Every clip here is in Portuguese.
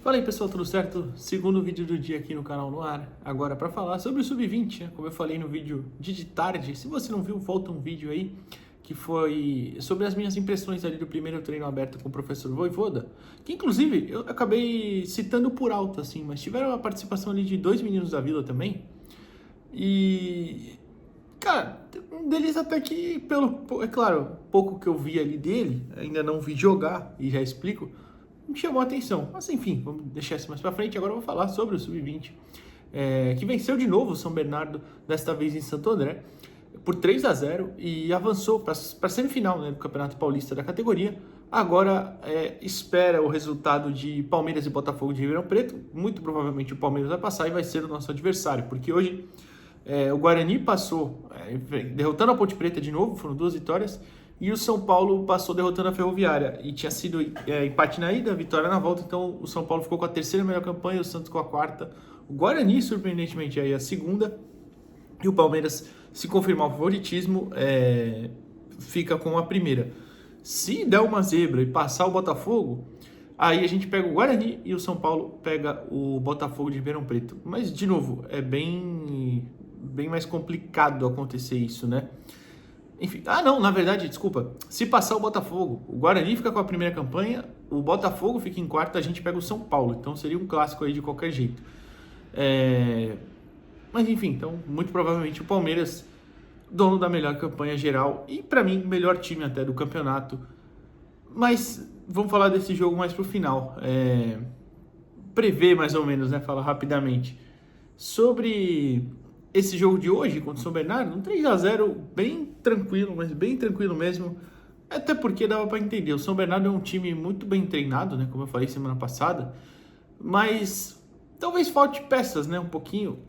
Fala aí pessoal, tudo certo? Segundo vídeo do dia aqui no canal no ar, agora para falar sobre o Sub-20, né? Como eu falei no vídeo de tarde, se você não viu, volta um vídeo aí, que foi sobre as minhas impressões ali do primeiro treino aberto com o professor Vojvoda, que inclusive eu acabei citando por alto, assim, mas tiveram a participação ali de dois meninos da Vila também, e... Cara, um deles até que, é claro, pouco que eu vi ali dele, ainda não vi jogar, e já explico, me chamou a atenção. Mas enfim, vamos deixar isso mais pra frente. Agora eu vou falar sobre o Sub-20, que venceu de novo o São Bernardo, desta vez em Santo André, por 3-0 e avançou para a semifinal, né, do Campeonato Paulista da categoria. Agora espera o resultado de Palmeiras e Botafogo de Ribeirão Preto. Muito provavelmente o Palmeiras vai passar e vai ser o nosso adversário, porque hoje o Guarani passou derrotando a Ponte Preta de novo, foram 2 vitórias, e o São Paulo passou derrotando a Ferroviária, e tinha sido empate na ida, vitória na volta, então o São Paulo ficou com a terceira melhor campanha, o Santos com a quarta, o Guarani, surpreendentemente, aí a segunda, e o Palmeiras, se confirmar o favoritismo, fica com a primeira. Se der uma zebra e passar o Botafogo, aí a gente pega o Guarani e o São Paulo pega o Botafogo de Ribeirão Preto. Mas, de novo, é bem mais complicado acontecer isso, né? Enfim, não, na verdade, desculpa. Se passar o Botafogo, o Guarani fica com a primeira campanha, o Botafogo fica em quarto, a gente pega o São Paulo. Então seria um clássico aí de qualquer jeito. Mas enfim, então muito provavelmente o Palmeiras, dono da melhor campanha geral e para mim melhor time até do campeonato. Mas vamos falar desse jogo mais pro final. Prever mais ou menos, né? Falar rapidamente sobre esse jogo de hoje contra o São Bernardo, um 3-0 bem tranquilo, mas bem tranquilo mesmo, até porque dava para entender, o São Bernardo é um time muito bem treinado, né, como eu falei semana passada, mas talvez falte peças, né, um pouquinho,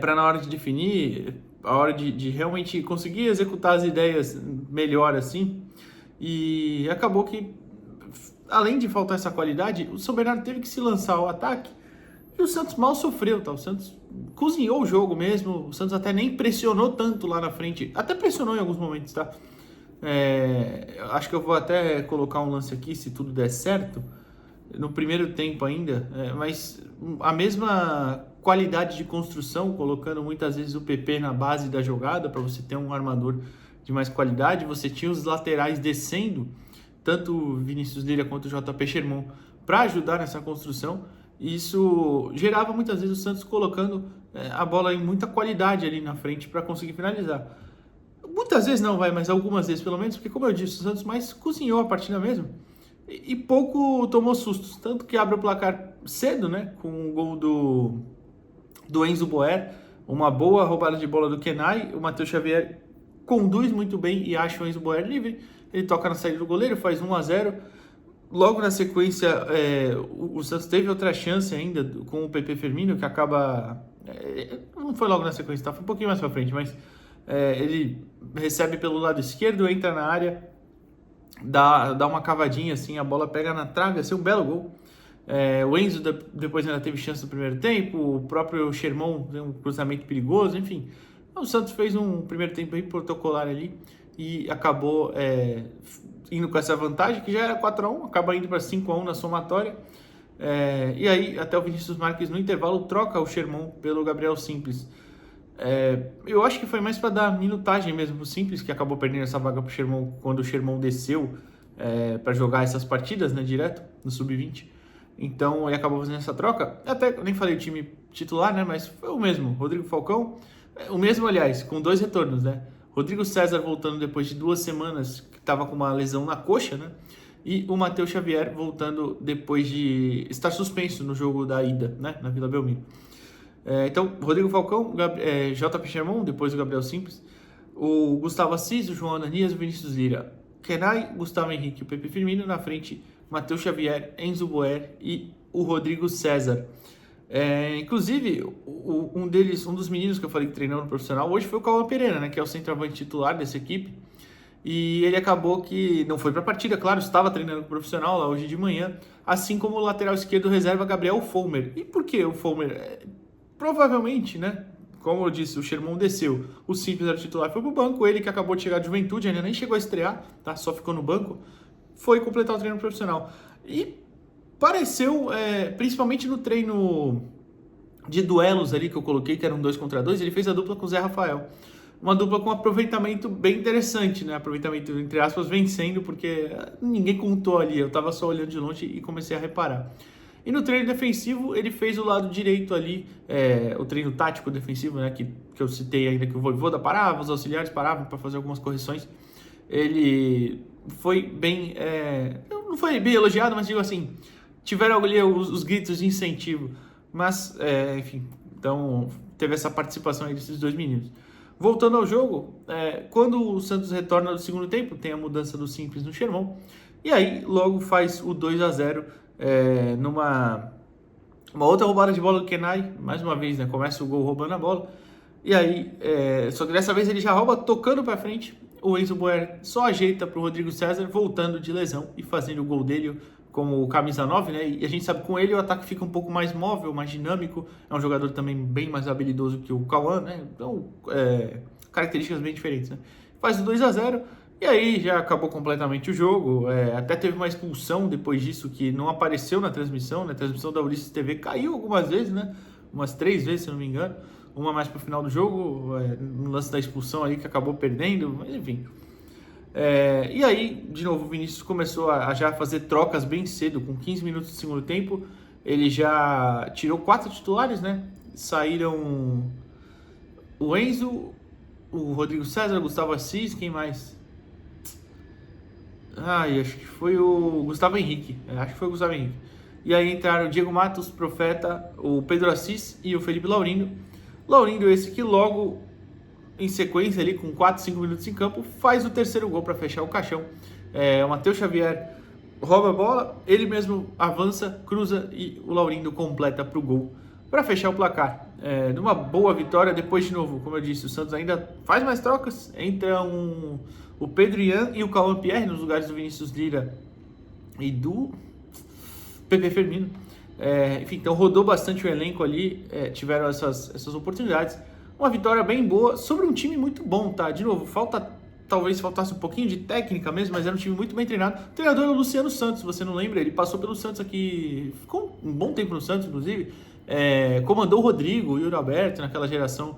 para na hora de definir, a hora de realmente conseguir executar as ideias melhor assim, e acabou que, além de faltar essa qualidade, o São Bernardo teve que se lançar ao ataque, e o Santos mal sofreu, tá? O Santos cozinhou o jogo mesmo, o Santos até nem pressionou tanto lá na frente, até pressionou em alguns momentos, tá? Acho que eu vou até colocar um lance aqui, se tudo der certo, no primeiro tempo ainda, mas a mesma qualidade de construção, colocando muitas vezes o PP na base da jogada, para você ter um armador de mais qualidade, você tinha os laterais descendo, tanto o Vinícius Lira quanto o JP Sherman, para ajudar nessa construção. Isso gerava muitas vezes o Santos colocando a bola em muita qualidade ali na frente para conseguir finalizar. Muitas vezes não vai, mas algumas vezes pelo menos, porque como eu disse, o Santos mais cozinhou a partida mesmo e pouco tomou sustos. Tanto que abre o placar cedo, né, com o gol do Enzo Boer, uma boa roubada de bola do Kenai, o Matheus Xavier conduz muito bem e acha o Enzo Boer livre, ele toca na saída do goleiro, faz 1-0. Logo na sequência, o Santos teve outra chance ainda com o PP Firmino, que acaba... não foi logo na sequência, tá? Foi um pouquinho mais pra frente, mas ele recebe pelo lado esquerdo, entra na área, dá uma cavadinha assim, a bola pega na trave, assim, um belo gol. O Enzo depois ainda teve chance no primeiro tempo, o próprio Sherman deu um cruzamento perigoso, enfim. O Santos fez um primeiro tempo bem protocolar ali e acabou... indo com essa vantagem, que já era 4-1, acaba indo para 5-1 na somatória. E aí, até o Vinícius Marques, no intervalo, troca o Sherman pelo Gabriel Simples. Eu acho que foi mais para dar minutagem mesmo pro Simples, que acabou perdendo essa vaga pro Sherman quando o Sherman desceu para jogar essas partidas, né, direto, no Sub-20. Então, ele acabou fazendo essa troca. Até nem falei o time titular, né, mas foi o mesmo. Rodrigo Falcão, o mesmo, aliás, com 2 retornos, né? Rodrigo César voltando depois de 2 semanas, que estava com uma lesão na coxa, né? E o Matheus Xavier voltando depois de estar suspenso no jogo da ida, né? Na Vila Belmiro. Então, Rodrigo Falcão, JP Sherman, depois o Gabriel Simples, o Gustavo Assis, o João Ananias, o Vinícius Lira, Kenai, Gustavo Henrique, o Pepe Firmino, na frente, Matheus Xavier, Enzo Boer e o Rodrigo César. Inclusive, um dos meninos que eu falei que treinou no profissional hoje foi o Cauã Pereira, né, que é o centroavante titular dessa equipe, e ele acabou que não foi para a partida, claro, estava treinando com o profissional lá hoje de manhã, assim como o lateral esquerdo reserva Gabriel Fomer. E por que o Fomer? Provavelmente, né, como eu disse, o Sherman desceu, o Simples era titular, foi pro banco, ele que acabou de chegar de Juventude, ainda nem chegou a estrear, tá, só ficou no banco, foi completar o treino profissional. E pareceu, principalmente no treino de duelos ali que eu coloquei, que eram 2 contra 2, ele fez a dupla com o Zé Rafael. Uma dupla com aproveitamento bem interessante, né? Aproveitamento, entre aspas, vencendo, porque ninguém contou ali, eu tava só olhando de longe e comecei a reparar. E no treino defensivo, ele fez o lado direito ali, o treino tático defensivo, né? Que eu citei ainda, que o Vojvoda parava, os auxiliares paravam para fazer algumas correções. Ele foi bem, não foi bem elogiado, mas digo assim, tiveram ali os gritos de incentivo. Mas, enfim, então teve essa participação aí desses 2 meninos. Voltando ao jogo, quando o Santos retorna no segundo tempo, tem a mudança do Simples no Sherman, e aí logo faz o 2-0 numa uma outra roubada de bola do Kenai, mais uma vez, né? Começa o gol roubando a bola, e aí, só que dessa vez ele já rouba tocando para frente, o Enzo Boer só ajeita para o Rodrigo César, voltando de lesão e fazendo o gol dele como camisa 9, né? E a gente sabe que com ele o ataque fica um pouco mais móvel, mais dinâmico. É um jogador também bem mais habilidoso que o Cauã, né? Então, características bem diferentes, né? Faz o 2-0 e aí já acabou completamente o jogo. Até teve uma expulsão depois disso que não apareceu na transmissão, né? A transmissão da Ulisses TV caiu algumas vezes, né? Umas 3 vezes, se não me engano. Uma mais pro final do jogo, no lance da expulsão ali que acabou perdendo, mas enfim. E aí, de novo, o Vinícius começou a já fazer trocas bem cedo, com 15 minutos do segundo tempo. Ele já tirou 4 titulares, né? Saíram o Enzo, o Rodrigo César, o Gustavo Assis, quem mais? Acho que foi o Gustavo Henrique. Acho que foi o Gustavo Henrique. E aí entraram o Diego Matos, Profeta, o Pedro Assis e o Felipe Laurindo. Laurindo esse que logo em sequência ali com 4, 5 minutos em campo faz o terceiro gol para fechar o caixão. O Matheus Xavier rouba a bola, ele mesmo avança, cruza e o Laurindo completa para o gol para fechar o placar. Numa boa vitória, depois de novo, como eu disse, o Santos ainda faz mais trocas, entra o Pedro Ian e o Cauã Pierre nos lugares do Vinícius Lira e do Pepe Firmino. Enfim, então rodou bastante o elenco ali, tiveram essas oportunidades. Uma vitória bem boa sobre um time muito bom, tá? De novo, talvez faltasse um pouquinho de técnica mesmo, mas era um time muito bem treinado. O treinador é o Luciano Santos, você não lembra? Ele passou pelo Santos aqui, ficou um bom tempo no Santos, inclusive. Comandou o Rodrigo, o Yuri Alberto naquela geração.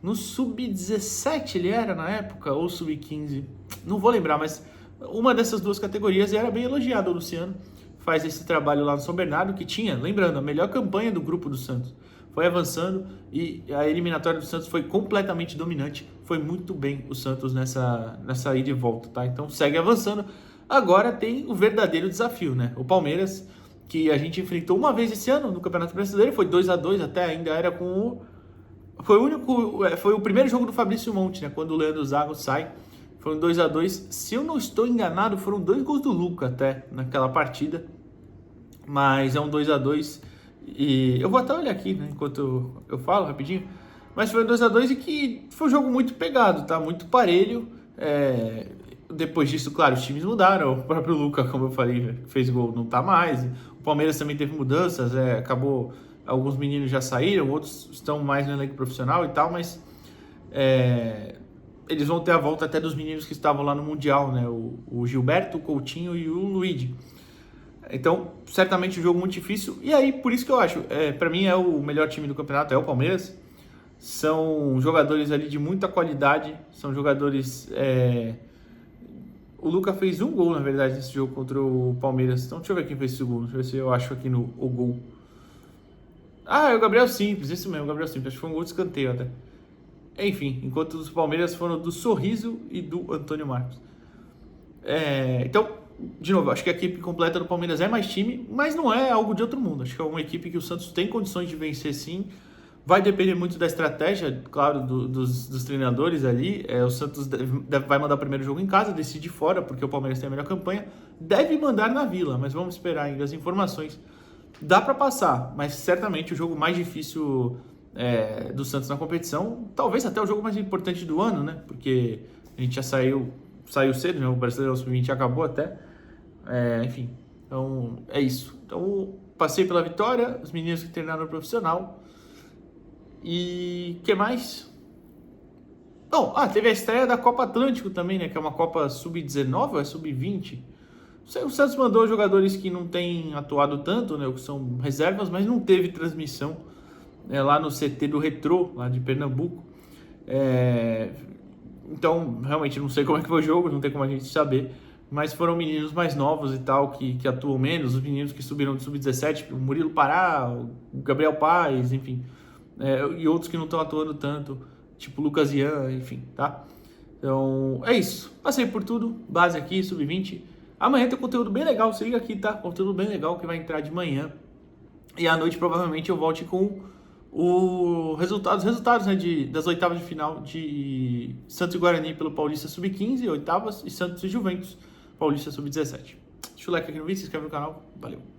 No Sub-17 ele era na época, ou Sub-15, não vou lembrar, mas uma dessas 2 categorias, e era bem elogiado o Luciano. Faz esse trabalho lá no São Bernardo, que tinha, lembrando, a melhor campanha do grupo do Santos. Foi avançando e a eliminatória do Santos foi completamente dominante. Foi muito bem o Santos nessa ida e volta, tá? Então segue avançando. Agora tem o verdadeiro desafio, né? O Palmeiras, que a gente enfrentou uma vez esse ano no Campeonato Brasileiro, foi 2-2, até ainda era com o... Foi o primeiro jogo do Fabrício Monte, né? Quando o Leandro Zago sai. Foi um 2-2. Se eu não estou enganado, foram 2 gols do Luca até naquela partida. Mas é um 2-2. E eu vou até olhar aqui, né? Enquanto eu falo rapidinho. Mas foi um 2-2 e que foi um jogo muito pegado, tá? Muito parelho. Depois disso, claro, os times mudaram. O próprio Luca, como eu falei, fez gol, não tá mais. O Palmeiras também teve mudanças. Acabou... Alguns meninos já saíram, outros estão mais no elenco profissional e tal, mas eles vão ter a volta até dos meninos que estavam lá no Mundial, né? O Gilberto, o Coutinho e o Luigi. Então, certamente um jogo muito difícil. E aí, por isso que eu acho, para mim é o melhor time do campeonato, é o Palmeiras. São jogadores ali de muita qualidade, são jogadores... O Luca fez um gol, na verdade, nesse jogo contra o Palmeiras. Então, deixa eu ver quem fez esse gol, deixa eu ver se eu acho aqui o gol. É o Gabriel Simples, isso mesmo, o Gabriel Simples. Acho que foi um gol de escanteio até. Enfim, enquanto os Palmeiras foram do Sorriso e do Antônio Marcos. Então, de novo, acho que a equipe completa do Palmeiras é mais time, mas não é algo de outro mundo. Acho que é uma equipe que o Santos tem condições de vencer sim. Vai depender muito da estratégia, claro, dos treinadores ali. O Santos vai mandar o primeiro jogo em casa, decide fora, porque o Palmeiras tem a melhor campanha. Deve mandar na Vila, mas vamos esperar ainda as informações. Dá para passar, mas certamente o jogo mais difícil do Santos na competição, talvez até o jogo mais importante do ano, né? Porque a gente já saiu cedo, né? O Brasileirão Sub-20 acabou até. Enfim, então é isso. Então passei pela vitória, os meninos que treinaram no profissional. E o que mais? Bom, teve a estreia da Copa Atlântico também, né? Que é uma Copa Sub-19 ou é Sub-20? O Santos mandou jogadores que não têm atuado tanto, né, que são reservas, mas não teve transmissão lá no CT do Retrô, lá de Pernambuco. Então, realmente, não sei como é que foi o jogo, não tem como a gente saber. Mas foram meninos mais novos e tal, que atuam menos, os meninos que subiram de sub-17, o Murilo Pará, o Gabriel Paes, enfim. E outros que não estão atuando tanto, tipo o Lucas Ian, enfim, tá? Então, é isso. Passei por tudo, base aqui, sub-20. Amanhã tem conteúdo bem legal, se liga aqui, tá? Conteúdo bem legal que vai entrar de manhã. E à noite, provavelmente, eu volte com os resultados né, das oitavas de final de Santos e Guarani pelo Paulista Sub-15, oitavas, e Santos e Juventus, Paulista Sub-17. Deixa o like aqui no vídeo, se inscreve no canal. Valeu!